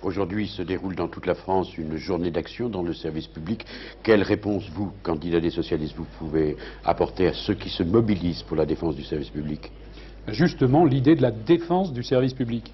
Aujourd'hui se déroule dans toute la France une journée d'action dans le service public. Quelle réponse, vous, candidat des socialistes, vous pouvez apporter à ceux qui se mobilisent pour la défense du service public? Justement, l'idée de la défense du service public.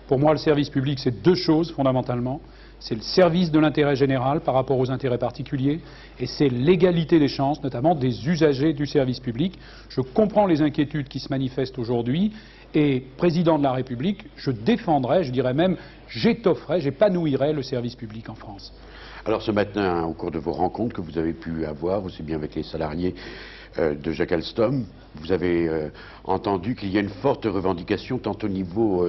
Pour moi, le service public, c'est deux choses fondamentalement. C'est le service de l'intérêt général par rapport aux intérêts particuliers et c'est l'égalité des chances, notamment des usagers du service public. Je comprends les inquiétudes qui se manifestent aujourd'hui et, président de la République, je défendrai, je dirais même, j'étofferai, j'épanouirai le service public en France. Alors ce matin, au cours de vos rencontres que vous avez pu avoir, aussi bien avec les salariés de Jacques Alstom, vous avez entendu qu'il y a une forte revendication tant au niveau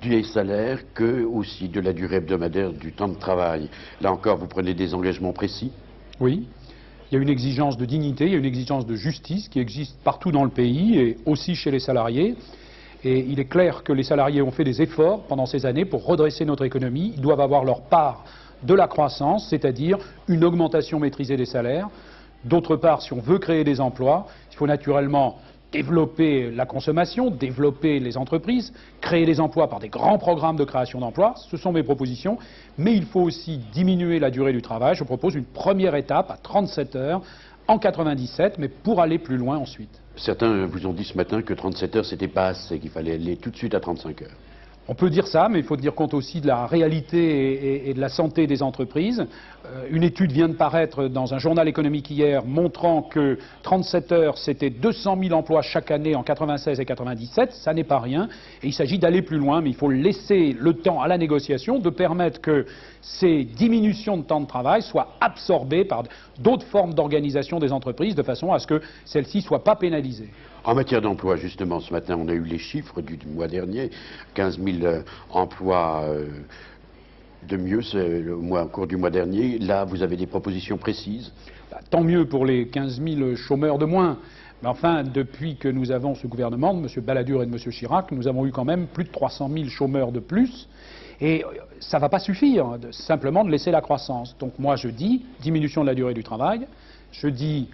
des salaires que aussi de la durée hebdomadaire du temps de travail. Là encore, vous prenez des engagements précis? Oui. Il y a une exigence de dignité, il y a une exigence de justice qui existe partout dans le pays et aussi chez les salariés. Et il est clair que les salariés ont fait des efforts pendant ces années pour redresser notre économie. Ils doivent avoir leur part de la croissance, c'est-à-dire une augmentation maîtrisée des salaires. D'autre part, si on veut créer des emplois, il faut naturellement développer la consommation, développer les entreprises, créer des emplois par des grands programmes de création d'emplois. Ce sont mes propositions. Mais il faut aussi diminuer la durée du travail. Je propose une première étape à 37 heures en 97, mais pour aller plus loin ensuite. Certains vous ont dit ce matin que 37 heures, c'était pas assez, qu'il fallait aller tout de suite à 35 heures. On peut dire ça, mais il faut tenir compte aussi de la réalité et de la santé des entreprises. Une étude vient de paraître dans un journal économique hier montrant que 37 heures, c'était 200 000 emplois chaque année en 96 et 97. Ça n'est pas rien. Et il s'agit d'aller plus loin, mais il faut laisser le temps à la négociation de permettre que ces diminutions de temps de travail soient absorbées par d'autres formes d'organisation des entreprises de façon à ce que celles-ci ne soient pas pénalisées. En matière d'emploi, justement, ce matin, on a eu les chiffres du mois dernier, 15 000 emplois de mieux au cours du mois dernier. Là, vous avez des propositions précises? Tant mieux pour les 15 000 chômeurs de moins. Mais enfin, depuis que nous avons ce gouvernement de M. Balladur et de M. Chirac, nous avons eu quand même plus de 300 000 chômeurs de plus. Et ça ne va pas suffire simplement de laisser la croissance. Donc moi, je dis diminution de la durée du travail, je dis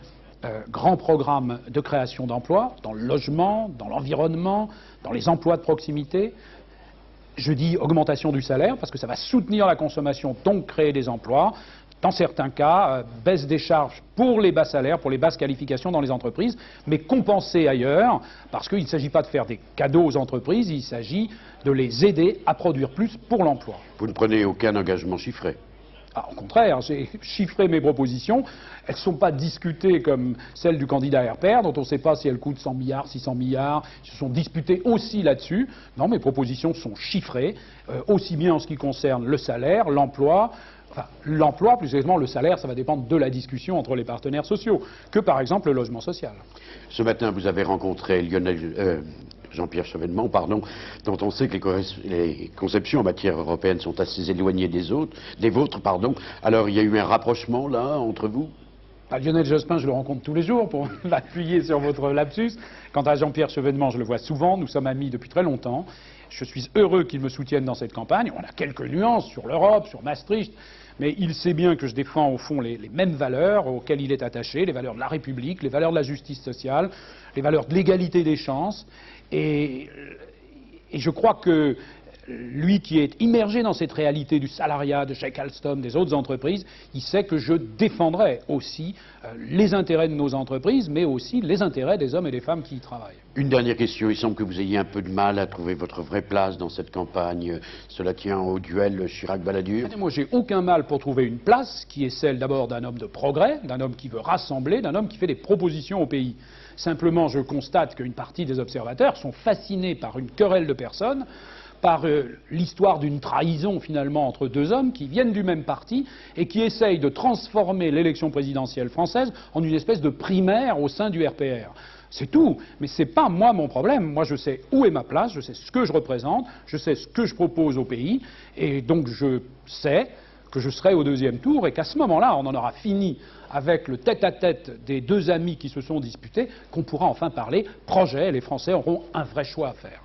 grand programme de création d'emplois, dans le logement, dans l'environnement, dans les emplois de proximité. Je dis augmentation du salaire, parce que ça va soutenir la consommation, donc créer des emplois. Dans certains cas, baisse des charges pour les bas salaires, pour les basses qualifications dans les entreprises, mais compenser ailleurs, parce qu'il ne s'agit pas de faire des cadeaux aux entreprises, il s'agit de les aider à produire plus pour l'emploi. Vous ne prenez aucun engagement chiffré? Au contraire, j'ai chiffré mes propositions. Elles ne sont pas discutées comme celles du candidat RPR, dont on ne sait pas si elles coûtent 100 milliards, 600 milliards. Ils se sont disputés aussi là-dessus. Non, mes propositions sont chiffrées, aussi bien en ce qui concerne le salaire, l'emploi. Enfin, l'emploi, plus exactement, le salaire, ça va dépendre de la discussion entre les partenaires sociaux, que par exemple le logement social. Ce matin, vous avez rencontré Jean-Pierre Chevènement, dont on sait que les conceptions en matière européenne sont assez éloignées des vôtres. Alors il y a eu un rapprochement là entre vous? Lionel Jospin, je le rencontre tous les jours pour m'appuyer sur votre lapsus. Quant à Jean-Pierre Chevènement, je le vois souvent, nous sommes amis depuis très longtemps. Je suis heureux qu'il me soutienne dans cette campagne. On a quelques nuances sur l'Europe, sur Maastricht, mais il sait bien que je défends au fond les mêmes valeurs auxquelles il est attaché, les valeurs de la République, les valeurs de la justice sociale, les valeurs de l'égalité des chances. Et je crois que lui qui est immergé dans cette réalité du salariat, de Jacques Alstom, des autres entreprises, il sait que je défendrai aussi les intérêts de nos entreprises, mais aussi les intérêts des hommes et des femmes qui y travaillent. Une dernière question. Il semble que vous ayez un peu de mal à trouver votre vraie place dans cette campagne. Cela tient au duel Chirac-Balladur? Moi, j'ai aucun mal pour trouver une place qui est celle d'abord d'un homme de progrès, d'un homme qui veut rassembler, d'un homme qui fait des propositions au pays. Simplement, je constate qu'une partie des observateurs sont fascinés par une querelle de personnes, par l'histoire d'une trahison finalement entre deux hommes qui viennent du même parti et qui essayent de transformer l'élection présidentielle française en une espèce de primaire au sein du RPR. C'est tout, mais ce n'est pas moi mon problème. Moi je sais où est ma place, je sais ce que je représente, je sais ce que je propose au pays, et donc je sais que je serai au deuxième tour et qu'à ce moment-là, on en aura fini avec le tête-à-tête des deux amis qui se sont disputés, qu'on pourra enfin parler projet, les Français auront un vrai choix à faire.